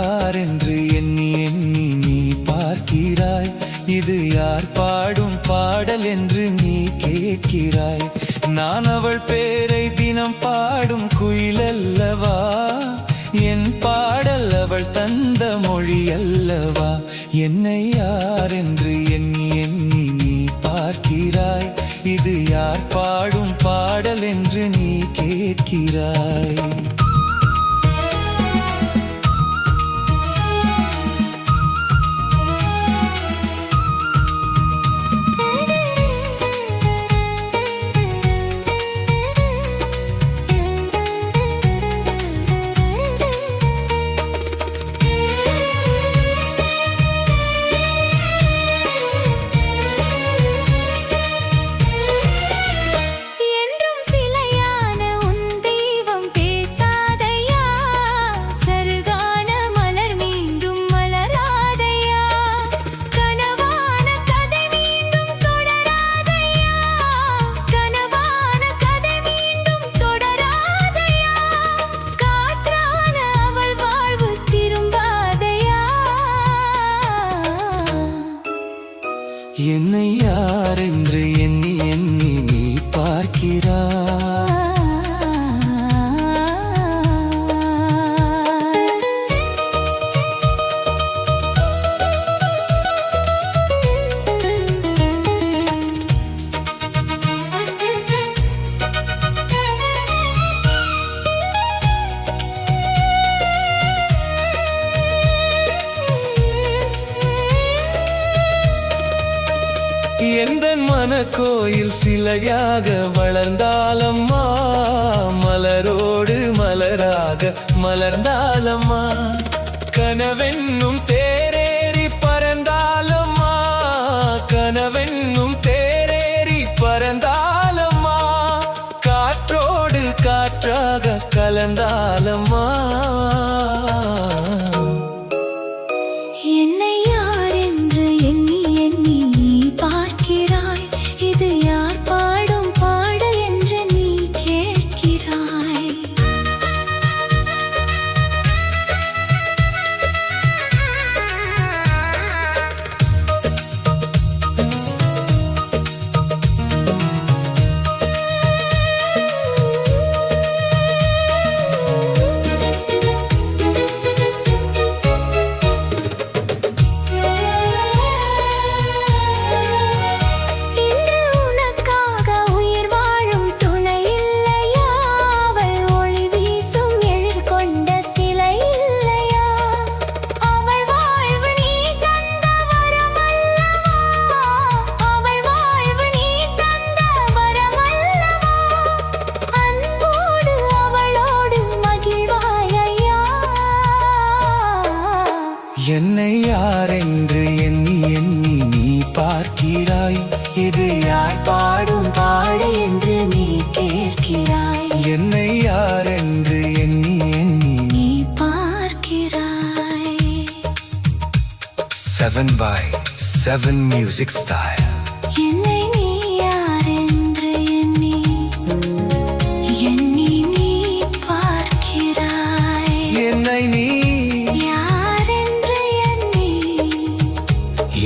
யார் என்று எண்ணி எண்ணி நீ பார்க்கிறாய். இது யார் பாடும் பாடல் என்று நீ கேட்கிறாய். நான் அவள் பேரை தினம் பாடும் குயிலல்லவா, என் பாடல் அவள் தந்த மொழி அல்லவா. என்னை யார் என்று எண்ணி எண்ணி நீ பார்க்கிறாய். இது யார் பாடும் பாடல் என்று நீ கேட்கிறாய். என்னை யார் என்று எண்ணி எண்ணி நீ பார்க்கிறாய். எந்தன் மனக்கோயில் சிலையாக வளர்ந்தாலம்மா, மலரோடு மலராக மலர்ந்தாலம்மா. கனவென்னும் தேரேறி பறந்தாலம்மா, கனவென்னும் தேரேறி பறந்தாலம்மா. காற்றோடு காற்றாக கலந்தாலம்மா. என்னை யார் என்று எண்ணி எண்ணி நீ பார்க்கிறாய். இது யார் பாடும் பாடல் என்று நீ கேட்கிறாய். என்னை யார் என்று எண்ணி எண்ணி நீ பார்க்கிறாய். இது யார் பாடும் பாடல் என்று நீ கேட்கிறாய். என்னை யார் என்று எண்ணி எண்ணி நீ பார்க்கிறாய். 7x7 music style. என்னை நீ யார் என்று எண்ணி எண்ணி நீ பார்க்கிறாய். என்னை நீ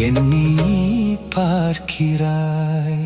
எண்ணி பார்க்கிறாய்.